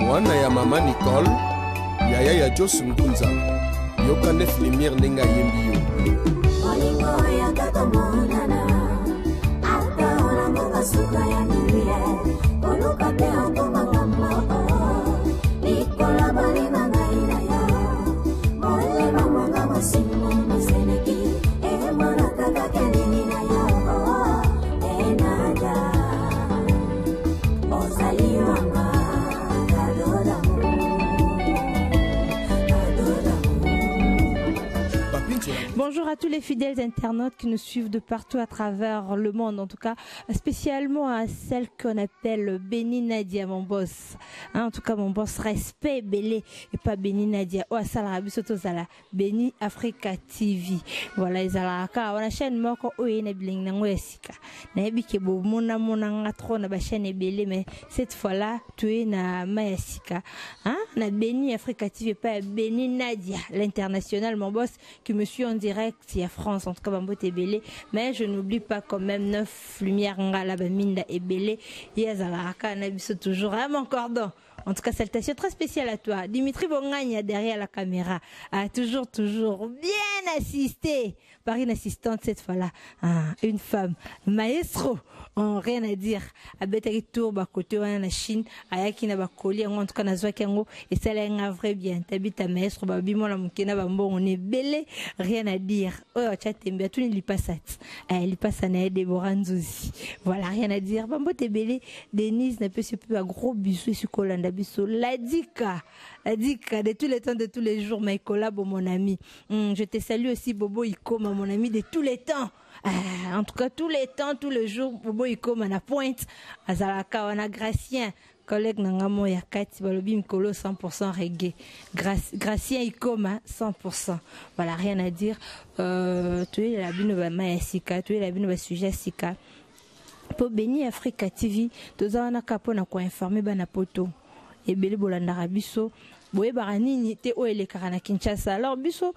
mwana ya mama Nicole yaya ya Jos Ngunza yoka nef lumière nenga yembi yo olingo ya tata monana ata ona monga suka ya niye oluka te ongo mama Nicola bali mangaina ya mole mama masimo maseneki e mona kaka kenini na yo e nada ozali mama. Bonjour à tous les fidèles internautes qui nous suivent de partout à travers le monde, en tout cas spécialement à celle qu'on appelle Béni Nadia, mon boss. En tout cas, mon boss, respect Bélé et pas Béni Nadia. Oh, ça la bisoto zala Béni Africa TV. Voilà, ils ont la chaîne moko oye ne bling na ngwesika. Na ebike bo mona ngatro na ba chaîne Bélé, mais cette fois-là, tu es na mayasika. Hein? Na Béni Africa TV et pas Béni Nadia, l'international, mon boss, qui me suit en direct, il y a France, en tout cas, Bambo Tébélé, mais je n'oublie pas quand même 9 lumières, Ngala, Baminda et Bélé, Yazalaka, Nabiso toujours, à mon cordon. En tout cas, salutations très spéciales à toi. Dimitri Bongagna derrière la caméra a toujours bien assisté par une assistante cette fois-là. Une femme, maestro, rien à dire. A betaki tour ba côté wana na Chine, ayaki na ba koli en tout cas na zwaki yango et ça là vrai bien. Tabita maestro ba bimo la mukena ba mbongo ne belé, rien à dire. Oh chatembe tout ni passat. Elle passe na Deborah Nzuzi. Voilà, rien à dire. Bambo te belé, Denise n'a pas su un gros bisou sur Kolanda. La dika de tous les temps, de tous les jours, my collab, mon ami. Je te salue aussi, Bobo Ikoma, mon ami de tous les temps. En tout cas, tous les temps, tous les jours, Bobo Ikoma, na pointe. Azalaka, on a Gracien, collègue Nangamo Yakati, Balobim Kolo 100% reggae. Gracien Ikoma, 100%. Voilà, rien à dire. Tu es la binoba Mayasika, tu es la binoba sujet Sika. Pour Béni Africa TV, tous on a capone à informer Banapoto. Et Bélé Bolandara Bisso, Boé Baranini, te o ele Karana Kinshasa. Alors, Bisso,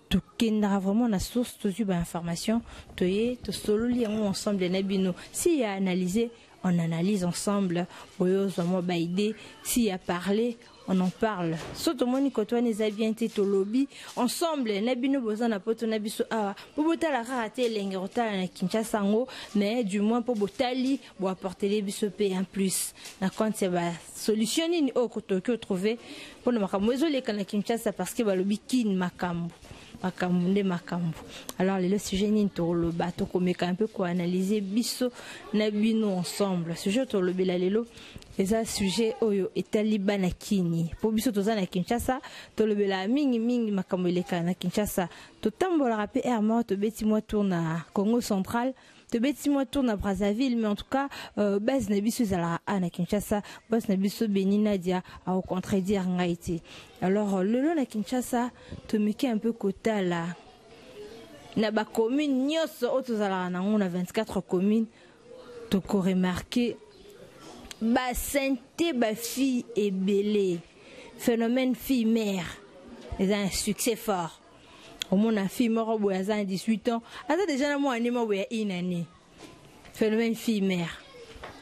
tu kendra vraiment la source de l'information, tu es, tu solo lions ensemble les nabino. S'il y a analysé, on analyse ensemble. Boyo, vraiment, baïdé. S'il y a parlé, on en parle. Surtout, moi, Nicotoine, les aviens, au lobby. Ensemble, nabino, bozan, na poto, nabiso, pour botter la raté, l'engrota, na Kinshasa, mais du moins, pour botali, pour apporter les bisopés en plus. Na quand c'est solutionner, au côté que trouver, pour ne pas moisoler quand la Kinshasa, parce que le bikin, makambo. Alors le sujet ni to le bateau comme un peu quoi analyser biso na bino ensemble sujet to le belalelo eza sujet oyo etaliba na kini po biso to za na Kinshasa to le bela mingi makambo leka na Kinshasa to tambola rapé air mort to beti moi tourne à Congo central te beti moi tourne à Brazzaville mais en tout cas base na biso za na Kinshasa base na biso Béni Nadia a au contredire ngaiti. Alors le long na Kinshasa te meki un peu quota là na ba commune nyos otozala na on a 24 communes to ko remarquer ba santé ba fille et belé phénomène fille mère c'est un succès fort. Au moins la fille mort au 18 ans a déjà na moi anima une année phénomène fille mère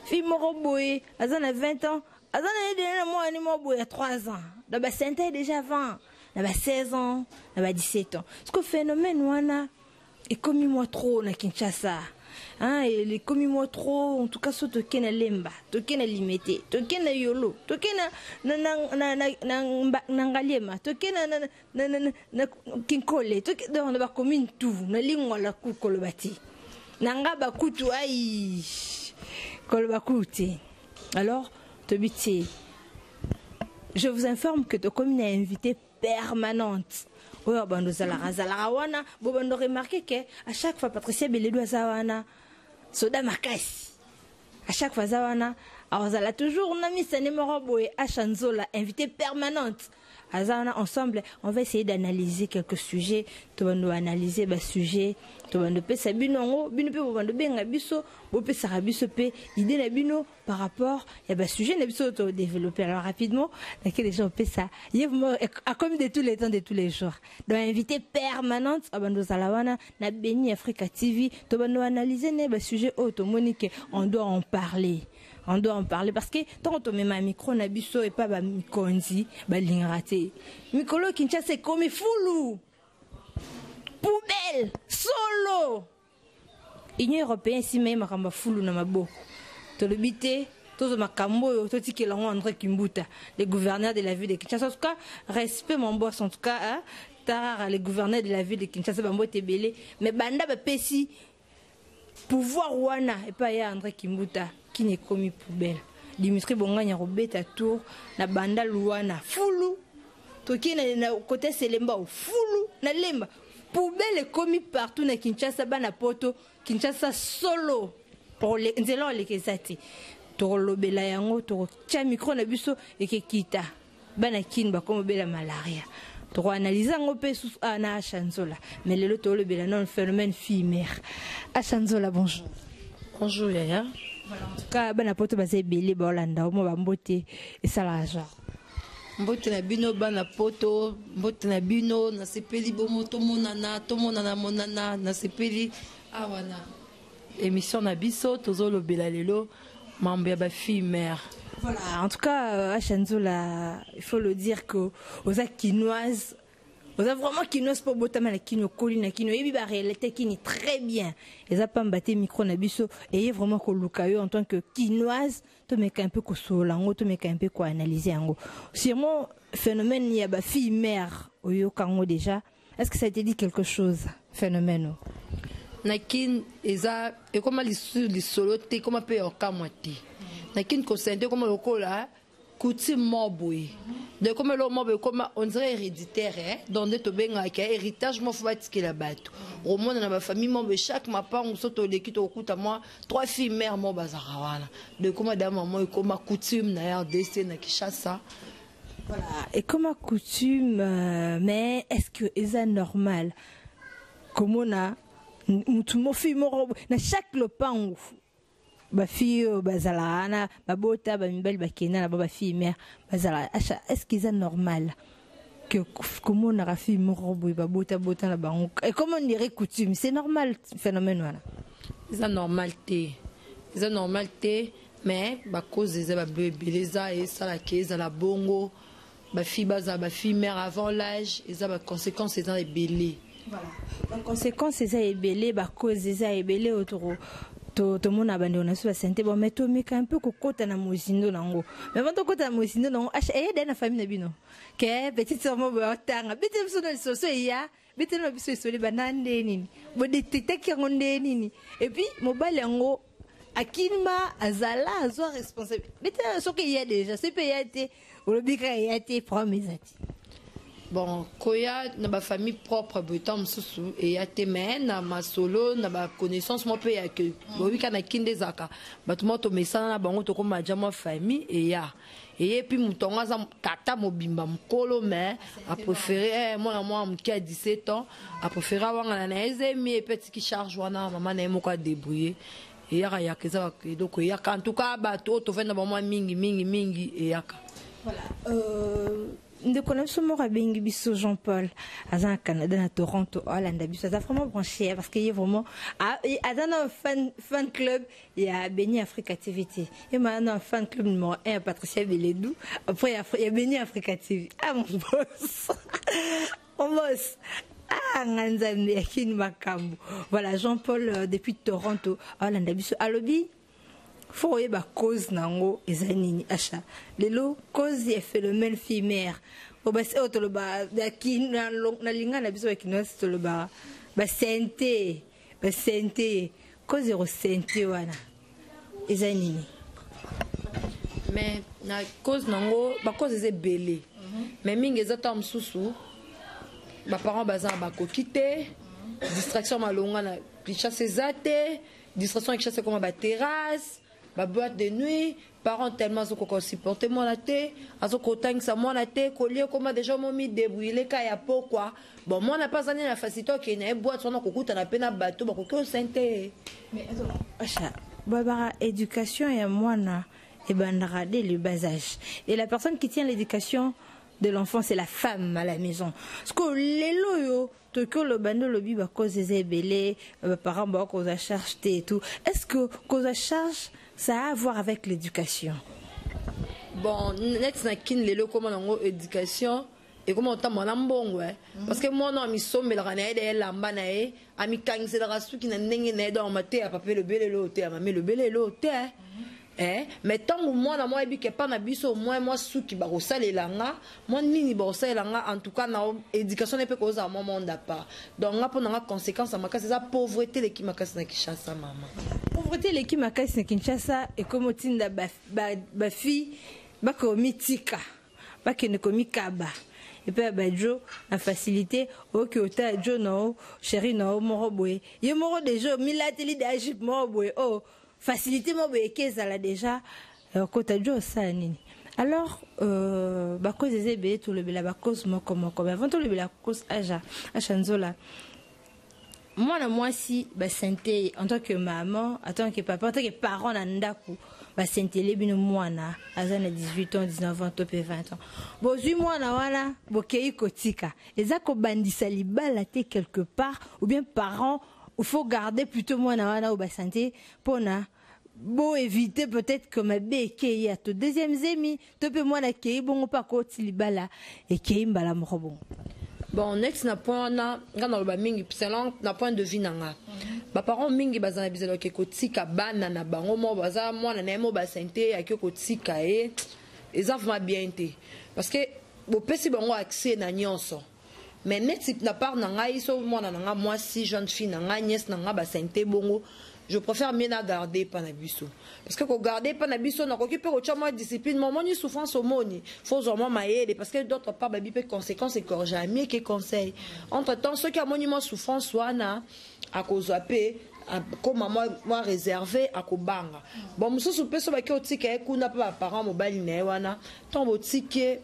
fille mort au a 20 ans a déjà moi anima au 3 ans da ba santé déjà 20 da ba 16 ans da ba 17 ans ce que phénomène wana est commis moi trop na Kinshasa. Hein, et les commis moi trop, en tout cas, soit toke na lemba, toke na limité, toke na yolo, toke na ngaliema, toke na kinkole, toke dans la commune tout, na lingwa la ku kolobati. Nanga bakutu ai kolobakute. Alors, tobiti, je vous informe que ta commune est invitée permanente. Oui, bon, nous allons wana, bon, on a remarqué que à chaque fois Patricia Beledou Zawana, Soda Makasi, à chaque fois Zawana, alors elle a toujours on a mis sa numéro boy à Chanzola, invitée permanente. Azana ensemble, on va essayer d'analyser quelques sujets. Tu vas nous analyser les sujets. Tu vas nous faire ça binongo, binope on va nous benga biso, bopé ça biso pe idée la bino par rapport il y a sujet na biso to développer alors rapidement laquelle les gens fait ça. Il y a comme de tous les temps de tous les jours. Donc invité permanente abando zalawana na Béni Africa TV, tu vas nous analyser les sujets automonique, on doit en parler. on doit en parler parce que tant on met ma micro na biso et pas ba mikonzi ba lingrate mikolo Kinshasa c'est comme foulou poubelle solo Union européenne si même makamba foulou na maboko to le bité to makambo to tikela André Kimbuta le gouverneur de la ville de Kinshasa en tout cas respect mon boss en tout cas hein, tard les gouverneurs de la ville de Kinshasa bambo tebele mais banda ba pesi pouvoir wana et pas ya André Kimbuta qui n'est commis poubelle Dimitri Bonganya robeta tour na banda luana foulou to qui na côté Selemba foulou na lemba poubelle commis partout na Kinshasa bana poto Kinshasa solo pour les nzelo les kesati to lobela yango to tia micro na biso et ke kita bana kin ba comme bela malaria to analyser ngo pe sous ana Chanzola mais le to lobela non phénomène fille mère Chanzola bonjour. Bonjour Yaya. Voilà, en tout cas bana poto ba sebele ba Holanda mo ba mbote et ça la genre mbote na bino bana poto mbote na bino na sepeli bomo to monana monana na sepeli awana émission na biso tozo lobela lelo mambo ya ba fille mère. Voilà, en tout cas, à Chanzola, il faut le dire que aux quinoises, aux vraiment quinoises pour botama la quinoa colline quinoa et la réalité qui est très bien. Les a pas mbatté micro na biso et vraiment que lukayo en tant que quinoise, to meka un peu ko solango, to meka un peu ko analyser ango. Sûrement phénomène il y a ba fille mère au yo kango déjà. Est-ce que ça a été dit quelque chose phénomène? Nakin eza et comme li soloté comme pe okamwati. Nakin ko sente comme lokola coutume moboy. De comme le moboy comme on dirait héréditaire donc de to benga ka héritage mo fatiki la bato. Au monde na ba famille moboy chaque mapa on soto leki to kuta moi 3 filles mères mo bazara wana. De comme dame maman comme coutume na RDC na Kinshasa. Voilà, et comme coutume mais est-ce que c'est normal comme on a mutumo fille moro na chaque lopango ba fille bazala ba bota ba mibali ba kena ba fille mère bazala est-ce que c'est normal que comment on a fille moro ba bota na bango et comment on dirait coutume c'est normal phénomène voilà c'est normalité mais ba cause des ba beleza et ça la caisse la bongo ba fille mère avant l'âge et ça ba conséquences c'est dans les belés. Voilà. En conséquence, c'est ça ébélé, bah cause c'est ça ébélé autour. Tout le monde a abandonné on a santé bon mais tout mais un peu kokota na mozindo nango. Mais quand kokota na mozindo nango, dans la famille na bino. Que petite sœur mo ba tanga, petite sœur na soso ya, petite na biso soli banane nini. Bo de tete ki ngonde nini. Et puis mobile yango akinma azala azwa responsable. Petite so que y a déjà, c'est payé ou le bika y a été promisati. Bon, koya na ba famille propre botam susu et ya temen na masolo na ba connaissance mo pe ya que bobi kana kinde zaka batuma to mesana na bango to ko maja mo famille et puis mutonga za tata mobimba mkolo mais a préféré moi mki a 17 ans a préféré wanga na ezemi et petit qui charge wana maman na mo ko débrouiller et ya keza donc ya en tout cas ba to venda ba moi mingi et yaka voilà de connaître mon rabbi biso Jean-Paul à Canada à Toronto Hollande biso ça vraiment branché parce qu'il y a vraiment à un fan club il y a Béni Africa TV et maintenant un fan club numéro 1 Patricia Beledou après il y a Béni Africa TV ah mon boss ah nganzambe yakini makambo voilà Jean-Paul depuis Toronto Hollande biso à lobby faut y avoir cause nango ezanini acha lelo cause ya phénomène fille mère obasi otoloba daki na linga na biso kino toloba ba santé cause ro santé wana ezanini mais na cause nango ba cause ze belé mais mingi ezata msusu ba parents baza ba kokite distraction malonga na Kinshasa zate distraction Kinshasa comme ba terrasse ba boîte de nuit parents tellement so ko supporter moi la té aso ko tangisa moi la té collier comme déjà momi débrouiller ka ya pourquoi bon moi n'a pas année la facilité qui na boîte son ko kuta na pena bateau ba ko santé mais acha babara éducation ya mwana et bandara dès le bas âge et la personne qui tient l'éducation de l'enfant c'est la femme à la maison parce que les loyo que le bando lobby ba cause des belé parents ba cause à charge et tout est-ce que cause à charge ça a à voir avec l'éducation. Bon, net na kin lelo comment on éducation et comment on t'a mon ambon ouais parce que moi non mi sombe la rana de lamba na e ami kang se la su ki na ndenge na do maté a papa le belelo te a mame le belelo te mais tant moi na moi bi ke pa na biso moi su ki ba rosalela nga moi nini ba rosalela nga en tout cas na éducation ne peut causer à moment d'apa donc nga pona nga conséquence à makasi za pauvreté le ki makasi na Kinshasa maman pauvreté le ki makasi na Kinshasa et comme tinda ba fille bako mitika bakene komi kaba et puis bajo la facilité OK ota jo no chéri no morobwe ye moro déjà milateli de Egypte morobwe oh facilité morobwe kezala déjà kota jo ça nini alors bako zezebe to le bela bakos moko moko avant to le bela cause aja achanzola moi si ba santé en tant que maman en tant que papa en tant que parent na ndaku ba sentele bino mwana azana 18 ans 19 ans to pe 20 ans bozui mwana wana bokei kotika eza ko bandisa libala te quelque part ou bien parents il faut garder plutôt mwana wana au ba santé pona bo éviter peut-être que ma beke ya to deuxième zemi to pe mwana kei bongo pa ko tilibala et kei mbala moko bon next na point na ngana lo ba mingi selon na point de vue nanga ba parents mingi bazana bizelo ke kotika bana na bango mo baza mwana na mo ba santé ya ke kotika eza vraiment bien te parce que bo pesi bango accès na nyonso mais net na part nanga iso mwana nanga moi si jeune fille nanga nièce nanga ba santé bongo je préfère mieux na garder panabiso parce que ko garder panabiso na ko ki pe ko chama discipline moment ni souffrance au moni faut vraiment mailler parce que d'autre part babi pe conséquences et corps jamais que conseil entre temps ceux qui a monument souffrance wana à cause apé comme moi réservé à kobanga bon mususu pe so ba ki otika kuna pa parents mobile na wana ton botike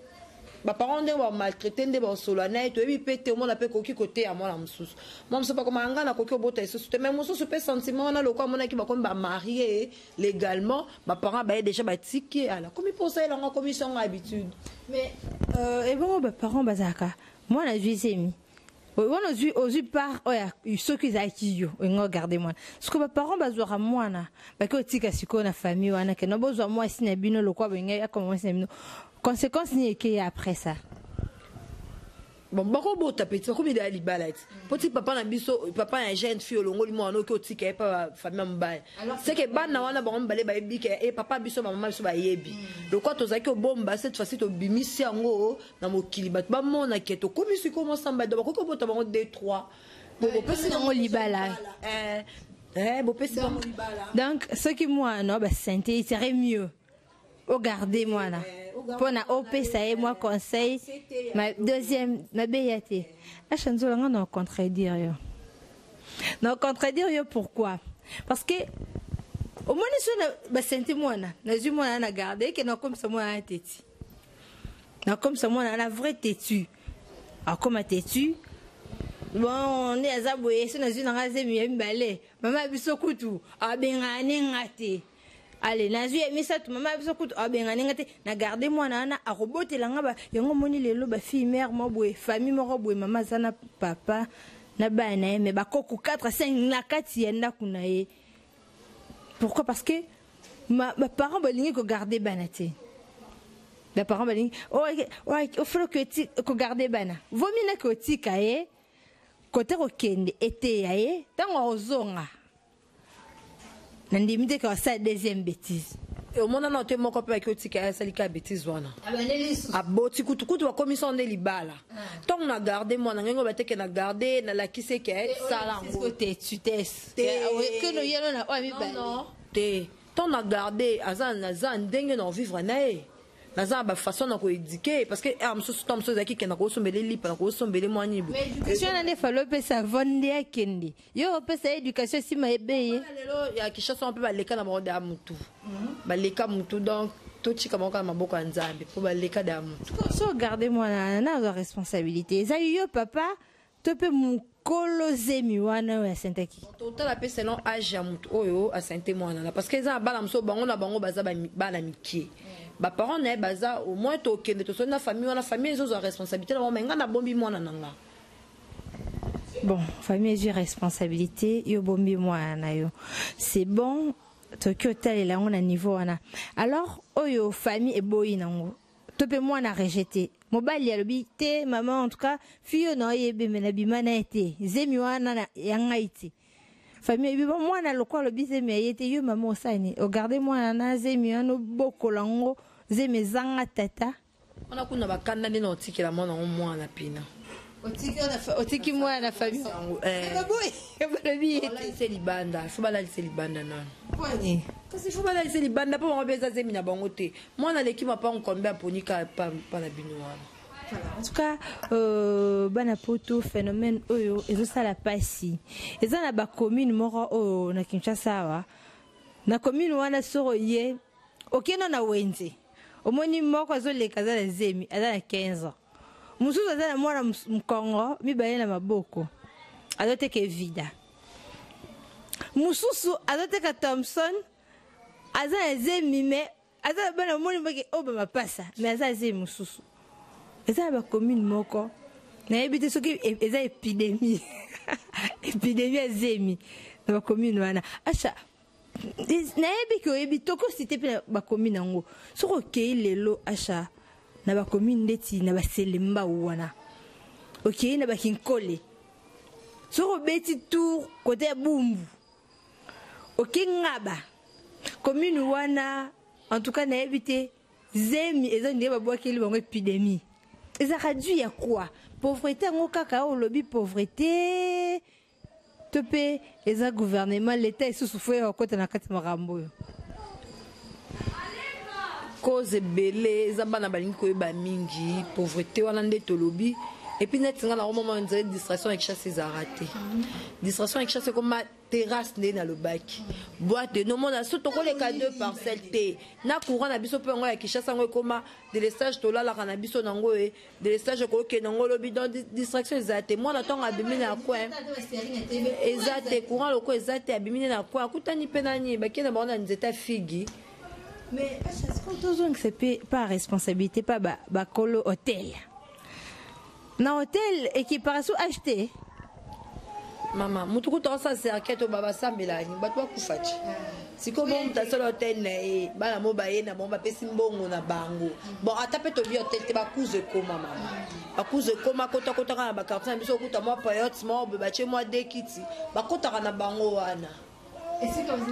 ba parents ne wa maltraiter nde ba solana et ebi pete mo na pe koki côté à moi la mususu moi ça pas comme anga na koki obota eso mais mususu pe sentiment na lokwa mona ki ba comme ba marié légalement ba parents ba déjà ba tiki ala comme il pense la commission habitude mais et bon ba parents bazaka moi la juisemi on ozu par oya soki za kiyo ngo garder moi ce que ba parents bazora mwana ba ko tika siko na famille wana ke no bozwa moi sina bino lokwa benga ya comment sina bino conséquence ni que après ça bon bako bota petit ko bi de libala petit papa na biso papa na jeune fille longo li mwana ko tika pa famille mbaye c'est que bana wana ba mbale ba bike et papa biso ba maman biso ba yebi lokwa to zaki bomba cette fois-ci to bimisi yango na mokili bat ba mona keto komisi ko mo samba do ko bota bango 2 3 bon pesi na libala bon pesi na libala donc ce qui moi non ba santé serait mieux au garder moi là pour na op ça et moi conseil ma deuxième ma béate la chanson là on contredire yo non contredire yo pourquoi parce que au moins sur ba santé moi na ju moi na garder que non comme ça moi un têtu non comme ça moi na vrai têtu alors comme têtu bon on est azaboué c'est na ju na raze mi mbale mama biso kutu abengani ngate allez nazui emisa tu mama biso kutu abengani ngate na garder moi na a robotela nga ba yango moni lelo ba fille mère mo boye famille mo boye mama zana papa na bana mais ba koko 4 5 na kati yenda kuna ye pourquoi parce que ma parents balingi ko garder banate les parents balingi o faut que tu ko garder bana vomi na ko tika ye côté okende été ye tango ozonga nandimite ka sa deuxième bêtise et au monde na te moko pe ki otika sa lika bêtise wana aboti kutu wa commission de libala tant na garder moi na ngengo bateke na garder na la kise ke sala ngo tu testes que no yelo na o mi ba non te tant na garder azan ndenge na vivre na e naza ba façon na ko éduquer parce que amso tom so zaki kena ko sombele lipa na ko sombele mwani bu éducation na ne falo pe sa vonde akende yo pe sa éducation si ma ebeye lelo ya Kinshasa on peut ba leka na mode amutu ba leka mutu donc to chika moka maboko ya nzambe po ba leka da mutu so garder moi na responsabilité za yo papa to pe mu kolozemi wana ya sentaki total la pe selon âge ya mutu oyo a santé mwana parce que za bala mso bango na bango baza bana mikie ba parents na baza au moins to kende to so na famille ils ont responsabilité na menga na bombi mwana nanga bon famille j'ai responsabilité yo bombi mwana yo c'est bon Tokyo tel là on a niveau wana alors oyo famille et boy nango tope moi na rejeté mobile ya lobi te maman en tout cas fille no yebe mena bimana été zemi wana na yangaiti famille bi moi na lokwa lobi zemi yete yo maman osani regardez moi na zemi no bokolango zemi zanga tata on a kuna bakanda ni no tikela mwana mwana pina otiki moi na famille c'est libanda faut bala c'est libanda non kwani kasi faut bala c'est libanda pour on beza zemi na bango te moi na l'équipe pas on combien ponika pas na binoana en tout cas bana poto phénomène oyo ezosala pasi eza na ba commune moko oyo na Kinshasa wa na commune wana soro ye okeno na wenze omoni moko azoleka za zemi aza na 15 ans mususu aza na mwana mkongo mibaye na maboko azoteka vida mususu azoteka Thompson aza na zemi me aza bana moni mbake oba mapasa me aza zemi mususu eza ba commune moko na yebite soki eza épidémie épidémie zemi na ba commune wana acha na yebi ko yebi toko cité pe ba commune ngo soko kei lelo acha na ba commune ndeti na ba selemba wana OK na ba kinkole soko beti tour côté ya Bumbu OK ngaba commune wana en tout cas na yebite zemi eza ndiye ba boakeli bango épidémie eza réduit ya quoi pauvreté ngo kaka o lobby pauvreté topé eza gouvernement l'état est souffrir au côté na kati marambo cause belé eza bana balingi ko ba mingi pauvreté wana nde to lobby et puis net nga na moment on dirait distraction avec chasse c'est raté distraction avec chasse comme terrasse né na le bac boîte de no mona surtout ko les cas deux parcelles té na courant na biso pe ngo ya kishasa ngo koma de lestage to la la na biso nango e de lestage ko ke nango lobby dans distraction ezate moi na tonga abimine na coin ezate courant loko ezate abimine na coin kutani pe nani ba kena ba na nzeta figi mais est-ce qu'on toujours que c'est pas responsabilité pas ba colo hôtel na hôtel équiparation acheté maman mutu kuta sa cerquette baba sambelani batwa kufachi siko bon mutasala hôtel na e bana mo baye na bomba pesi mbongo na bango bon atape to bi hôtel te ba kuze koma maman ba kuze koma kota kota kana ba quartier biso kuta mo payotte mo ba che mo de kiti ba kota kana bango wana et c'est comme ça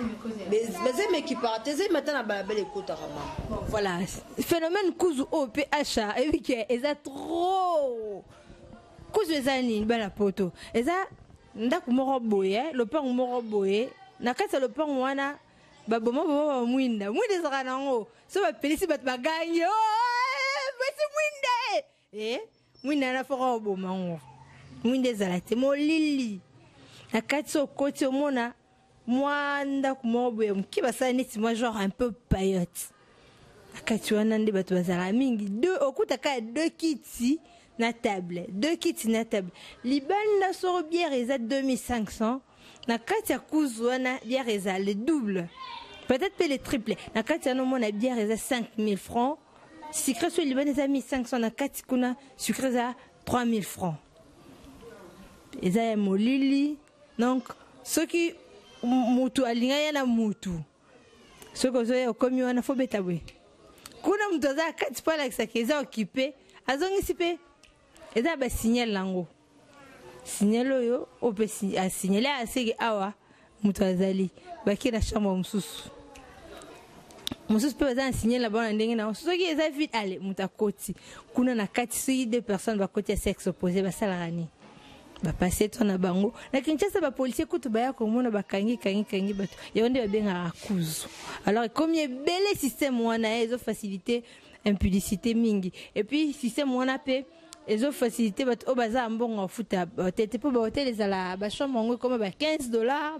mais mais qui partent c'est maintenant ba belle kota maman voilà phénomène kuzu OPH et oui que eza trop kuzu ezani bana poto eza ndaku moko boye lopango moko boye na kati lopango wana baboma baba mwinda ezaka nango so ba pelisi bat baganyo basi mwinde mwinda na foko boma ngo mwinde zalate molili na kati so koti omona mwanda ku moko boye mkiba sa neti moi genre un peu payotte na kati wana nde bato bazala mingi deux okutaka deux kiti na table deux kits na table libanda soro bière eza 2500 na kati ya kuzu wana bière eza le double peut-être pas le triple na kati ya no mona bière eza 5000 francs sucre sur libanda eza 1500 na kati kuna sucre eza 3000 francs eza ya molili donc soki mutu alinga yana mutu soko zoya okomi wana fo beta bwe kuna mutu aza kati pa la kisakeza occupé azongisi pe eza ba signal lango signal oyo opesi a signaler asege awa mutu azali bakira chambre mususu pe eza signal la bona ndenge na soki eza vite ale mutu akoti kuna na kati si deux personnes bakoti ya sexe opposé basalarani ba passer ton na bango na Kinshasa ba policier kutu baya komona bakangi bato yonde babenga akuzu alors comme il bel système wana ezo faciliter impudicité mingi et puis système wana pe ezo faciliter bato obaza mbongo futa tete po ba hotel ezala ba chambre ngo comme ba $15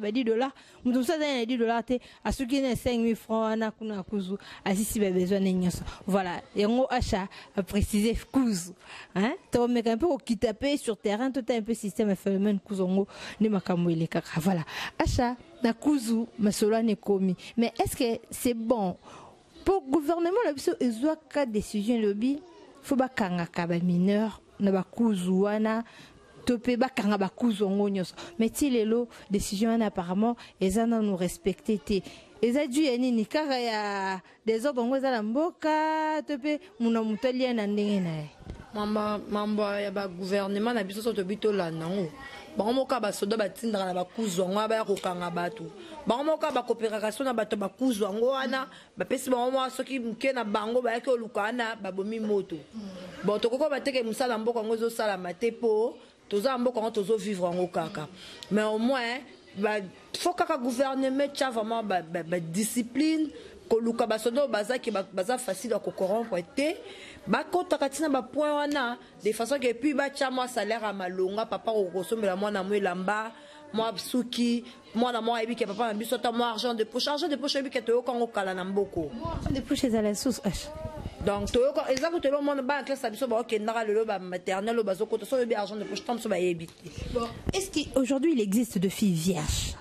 ba $10 mutu sa na $10 te asuki na 5000 francs na kuna kuzu asisi ba besoin nyonso voilà yango achat a préciser kuzu hein to meka un peu okitaper sur terrain tout un peu système phénomène kuzongo ni makambo ile kaka voilà achat na kuzu masolo ne komi mais est-ce que c'est bon pour gouvernement la biso ezwa ka décision lobby faut bakanga ka ba mineur na bakuzu wana topé bakanga bakuzongo nyos mais ti lelo décision apparemment ezana nous respecter té eza dû nini kaka ya désordre ngo za mboka topé muna mutalia na ndenge na mambo ya ba gouvernement na biso to bitola nango bango moka ba soda batindaka na bakuzongo ba kokanga bato bango moka ba coopération na bato bakuzongo wana bapesi bango mo soki mke na bango ba yake olukana babomi moto bon tokoko bateke musala mboka ngo zo sala matepo toza mboka ngo tozo vivre ngo kaka mais au moins ba faut kaka gouvernement tcha vraiment ba discipline koluka basodo bazaki baza facile à corrompre té bakota katina ba point wana de façon que puis ba tcha moi salaire à malonga papa okosomela mwana mwelamba moi suki mwana moi ebi ke papa na biso ta moi argent de poche ebi ke to ko kala na mboko argent de poche za la sauce donc to ko exactement to le monde ba classe biso ba ok ndara le ba maternelle bazoko to so ebi argent de poche tam so ba ebi. Est-ce qu'aujourd'hui il existe de filles vierges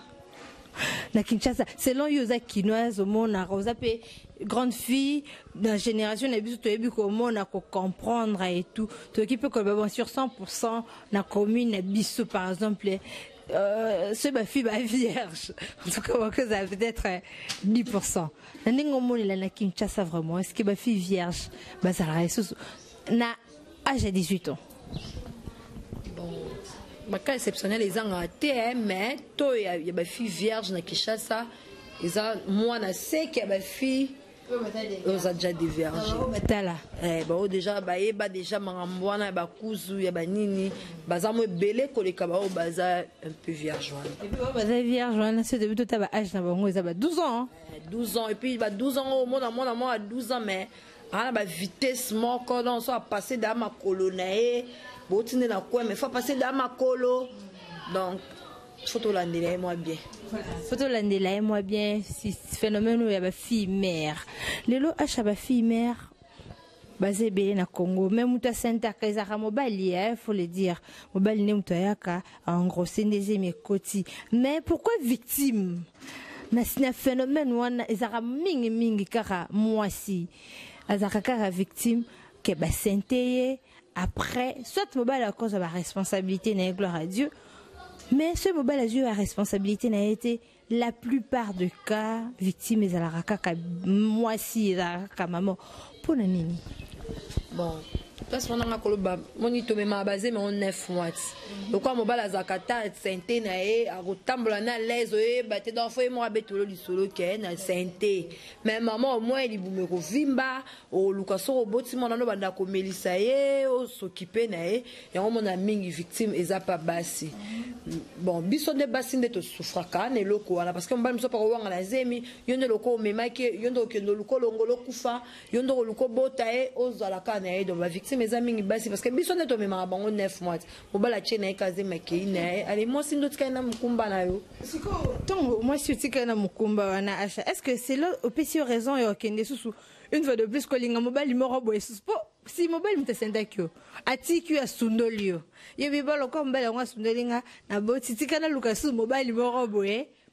na Kinshasa selon Yosa Kinoise au monde na Rosape grande fille dans la génération na biso to ebi ko mona ko comprendre et tout to qui peut que bon sur 100% na commune na biso par exemple c'est ma fille ma vierge en tout cas que ça peut-être 10% na ningo mona na Kinshasa vraiment est-ce que ma fille vierge bah ça na âge de 18 ans. Bah, cas exceptionnel, ils ont été, mais toi, il y a des filles vierges dans Kinshasa. Ils ont, moi, je sais qu'il y a des filles. Ils ont déjà des vierges. Bon, déjà, il y a déjà Marambouana, il y a Kouzou, il y a Nini. Ils ont belé que les cabarets sont un peu vierges. Et puis, ils sont vierges, c'est depuis tout à l'âge, ils ont 12 ans. 12 ans, et puis, 12 ans, au monde, à 12 ans, mais à la vitesse, moi, quand on soit passé dans ma colonie. Mais il faut passer dans ma colo. Donc, photo l'andela moi bien. Photo l'andela moi bien. Si phénomène où il y a une fille mère. Les lots achètent une fille mère. Basé bien na Congo. Même où tu as senti que les armes mobiles, faut le dire. Mobile n'est pas en gros c'est des mes côtés. Mais pourquoi victime? C'est un phénomène où les armes mingi kara moi si. Les armes victime que bah senté. Après, soit mobile à cause de la responsabilité, n'a gloire à Dieu, mais ce mobile à Dieu la responsabilité n'a été la plupart des cas victimes de la raka moi si la raka maman pour la nini. Bon, parce qu'on a un coloba, mon itome m'a basé mais on 9 mois. Donc quand mobile à zakata santé nae à rotambola na les baté dans foi moi betolo li solo ke na santé. Mais maman au moins il me rovimba au lukaso roboti mon no banda ko melisa ye o s'occuper nae et on a mingi victime eza pas basi. Bon, biso de basi de to souffraka ne loko wana parce que on ba miso pa wanga na zemi yonde loko memaki yondo kendo loko longolo kufa yondo loko botae o zala kana e donc la victime eza mingi basi parce que biso ne to mema bango 9 mois. Mobala chena kaze makine allez moi si ndotika na mukumba na yo. Siko tongo moi si utika na mukumba wana acha. Est-ce que c'est là au PC raison et okende susu une fois de plus ko linga mobile morobo et susu si mobile mutesenda kyo atiki ya sundolio yebi balo ko mbele ngwa sundolinga na boti tikana lukasu mobile morobo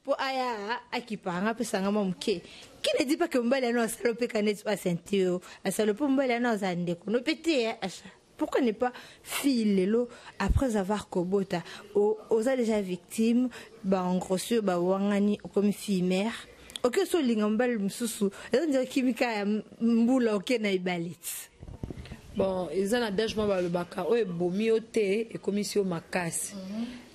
pour aya akipanga pesa ngama mke qui ne dit pas que mobile no salope kanet pas sentio asalope mobile no zande ko no pété acha. Pourquoi ne pas filer l'eau après avoir kobota aux a déjà victimes bah en gros sur bah wangani comme fille mère ok so lingambal mususu ezanga kimika ya mbula ok na ibalit. Bon ils ont d'âgement ba le baka o bomi oté et commission makasi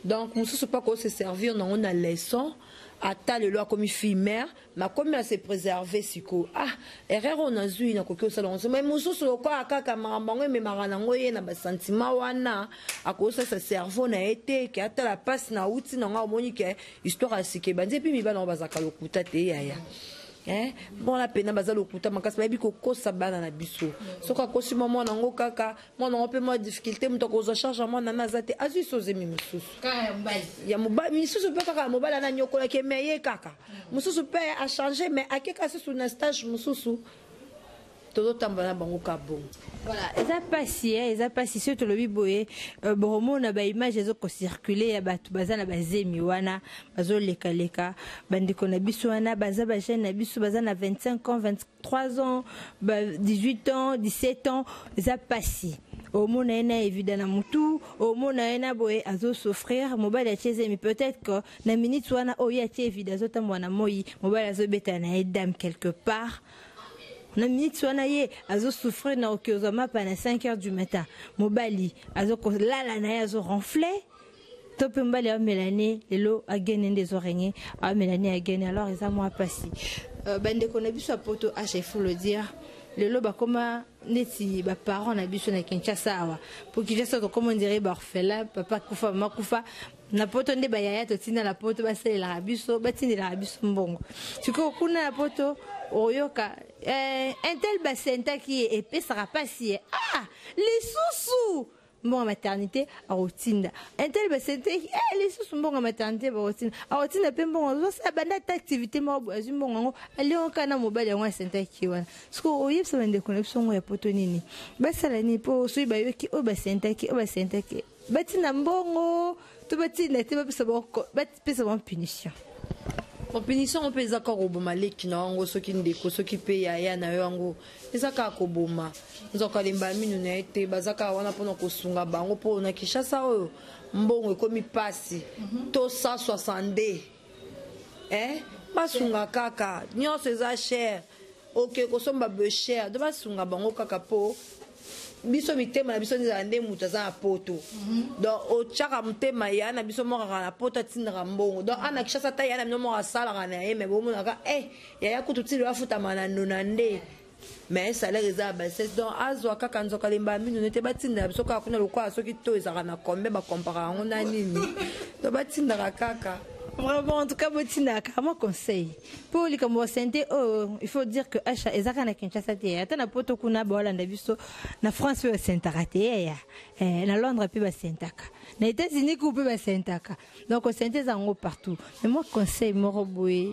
donc mususu pas ko se servir dans on a leçon ata le loi comme fille mère ma comme à se préserver siko ah erreur on a zui na kokyo salon mais mususu ko akaka marambango me marana ngoye na ba sentiment wana akosa sa cerveau na été ki ata la passe na uti na nga omoni ke histoire asike banze puis mi bana bazaka lokuta te yaya bon la peine baza lokuta makasi bayebi kokosa bana na biso soka kosi mama nango kaka mwana ngope mo difficulté muto kozo charge mwana na zate azui sozemi mususu ya mobali mususu pe kaka mobali na nyokola ke meye kaka mususu pe a changer mais akeka sur un stage mususu todo tambana bango kabon. Voilà, ils a passé surtout le biboé bon na ba image ezo ko circuler ya batu bazana bazemi wana bazo leka leka bandiko na biso wana baza ba jeune na biso bazana 25 ans 23 ans 18 ans 17 ans ils a passé au mona ena évidemment mutu au mona ena boé azo souffrir mobile cheze mais peut-être que na minute wana o ya tie évidemment tamwana moyi mobile azo beta na edam quelque part. Na minute wana ye azo souffrir na okiozama pendant 5 heures du matin mobali azo ko lala na azo ronfler top mbali a Mélanie lelo a gagné des oreilles a Mélanie a gagné alors ils a moi passé bande ko na biso poto a chef le dire lelo ba koma neti ba parents na biso na Kinshasa wa pour Kinshasa ko comment dire ba orphelin papa kufa mama kufa na poto nde ba yaya to tina la poto ba sele la biso ba tina la biso mbongo siko kuna la poto oyoka un tel basenta qui est épais sera pas si ah les sous bon maternité à routine un tel basenta les sous bon maternité à routine pe bon ça banda activité mo bon ali on kana mobile en senta qui wana parce que oyep ça vende connexion ya poto nini basala ni po so ba yoki o basenta ki batina mbongo to batina te ba pesa bon punition. En punition, on peut les accords au Bomale qui n'a pas ceux qui ne déco, ceux qui payent à Yango. Les accords au Boma. Nous avons les bamis, nous n'avons été bazaka, on a pour nos sunga bango pour nos Kinshasa. Bon, comme il passe, tout ça 62. Basunga kaka, nyon c'est cher. Ok, qu'on soit peu cher. De basunga bango kaka po. Biso mitema na biso nzande mutaza na poto donc o chaka mutema ya na biso moko na poto tindra mbongo donc ana kishasa ta ya na mno moko sala kana yeme bomo naka ya kututili wafuta manano nande mais salaire za baisse donc azwa kaka nzoka lemba minu nete batinda biso ka kuna lokwa soki to ezaka na kombe ba compara ngona nini to batinda kaka. Vraiment, en tout cas, mon conseil. Pour les comme santé, il faut dire que Acha ezaka na Kinshasa te. Ata na poto kuna bola na biso na France pe sentaraté ya. Na Londres pe ba sentaka. Na États-Unis ku pe ba sentaka. Donc santé zango partout. Mais moi conseil mo roboé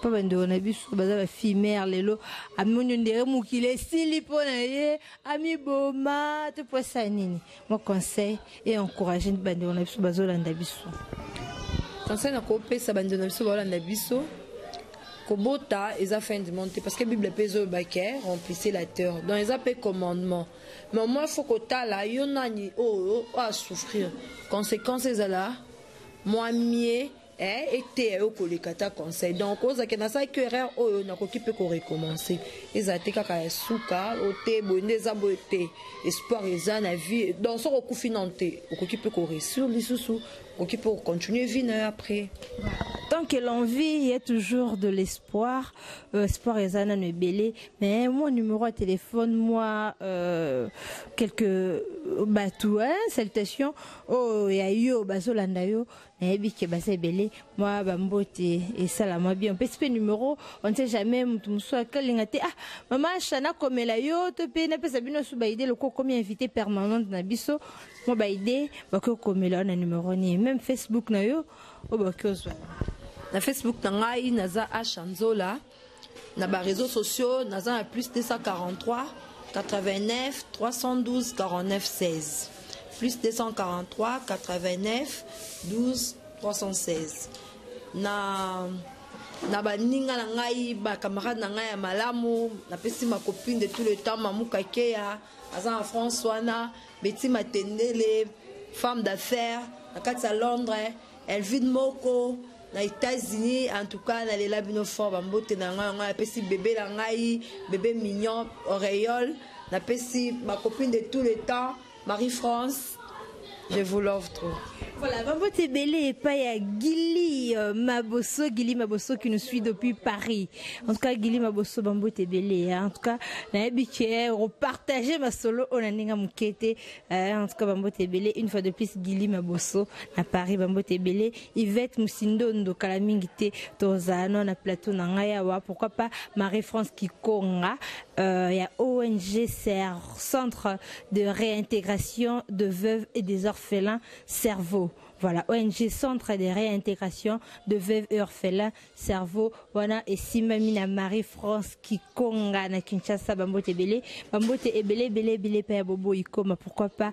pas bando na biso baza ba fille mère lelo amunyo ndere mukile silipo na ye ami boma te posa nini. Mon conseil et encourager bando na biso bazolanda biso. Conseil na kopé ça bande na biso wala na biso kobota eza fin du monde parce que Bible peso baké remplissez la terre dans les appels commandements mais moi faut que ta la yonani a souffrir conséquences là moi mieux été au kolekata conseil donc oza ke na sa que erreur na ko kipe ko recommencer ezate kaka suka ote bonde za bote espoir eza na vie dans son recofinante ko kipe ko réussir lisusu qui peut continuer vivre après. Tant que l'envie, il y a toujours de l'espoir. Espoir et Zana ne belé. Mais mon numéro de téléphone, moi, quelques bateaux, salutations. Oh, il y a eu Bazolanda yo. Mais que basé belé. Moi, bambote et ça la moi bien. Petit numéro, on ne sait jamais. Tout soit kalingate. Ah, maman, chana comme la yo, te paye na pesa bino subaide le co comme invité permanente na biso. Moi baide, bako comme là na numéro ni. Même Facebook na yo, o bako zo. Na Facebook na ngai naza Achanzola. Na ba réseaux sociaux naza à plus 243 89 312 49 16. Plus 243 89 12 316. Na baninga na ngai ba camarade na ngai ya malamu na pesi ma copine de tout le temps Mamou Kakeya aza en France wana Betty Matendele femme d'affaires na kati ya Londres elle vit moko na États-Unis en tout cas na lela bino fort bambote na ngai na pesi bébé na ngai bébé mignon auréole na pesi ma copine de tout le temps Marie-France. Je vous love trop. Voilà, Bambote Belé et pas à Gili Mabosso qui nous suit depuis Paris. En tout cas, Gili Mabosso, Bambote Belé. En tout cas, on a habitué à repartager ma solo on a ninga mukete. En tout cas, Bambote Belé, une fois de plus, Gili Mabosso à Paris, Bambote Belé. Yvette Moussindo, Ndo Kalamingite, Tozano, na plateau Nangayawa. Pourquoi pas Marie-France Kikonga. Il y a ONG Centre de réintégration de veuves et des orphelins cerveau. Voilà, ONG Centre de réintégration de veuves et orphelins, cerveau, wana et Simamina Marie-France Kikonga na Kinshasa, Bambote Ebele, Bambote Ebele, Père Bobo Ikoma, pourquoi pas,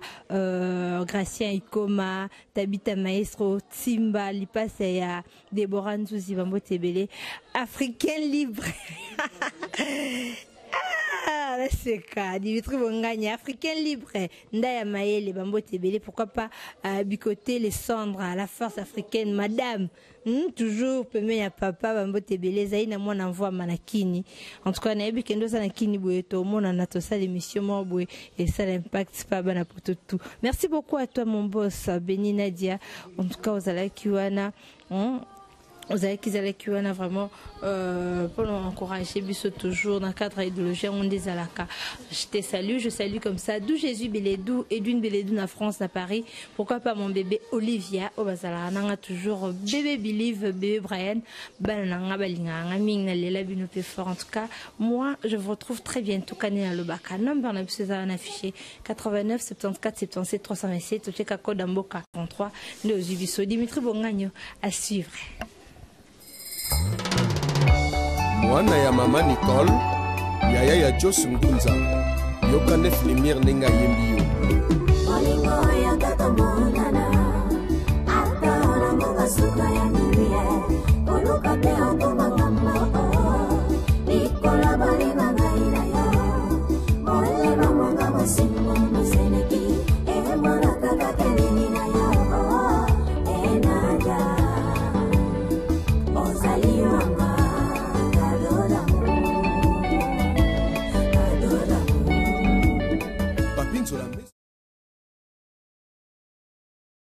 Gracien Ikoma, Tabita Maestro, Timba, Lipasse ya Deborah Nzouzi, Bambote Ebele, Africain Libre. Ah, là c'est cas, Dimitri Bonganya, Africain Libre, Ndaya Maëlle, Bambote Ebele, pourquoi pas bicoter les cendres à la force africaine, madame, toujours, peme ya papa, Bambote Ebele, Zaina mon envoie manakini. En tout cas, on a vu qu'il y a nakini boueto, mon anato ça l'émission moboué, et ça l'impact pas bana pour tout. Merci beaucoup à toi mon boss, Béni Nadia, en tout cas, aux Alakiwana, vous avez qu'ils allaient vraiment pour encourager Bissot toujours dans le cadre idéologique on des alaka. Je te salue, je salue comme ça d'où Jésus Beledou et d'une Beledou en France à Paris. Pourquoi pas mon bébé Olivia au bazala nanga toujours bébé Believe bébé Brian bananga balinga nging lela bino pe fort en tout cas moi je vous retrouve très bientôt kané le baka number na biso za affiché 89 74 77 327 au cheka code Mboka 33 ne Ozibiso Dimitri Bonganyo à suivre. Mwana ya mama Nicole yaya ya Jos Ngunza yoka nef lumière nenga yembi yo.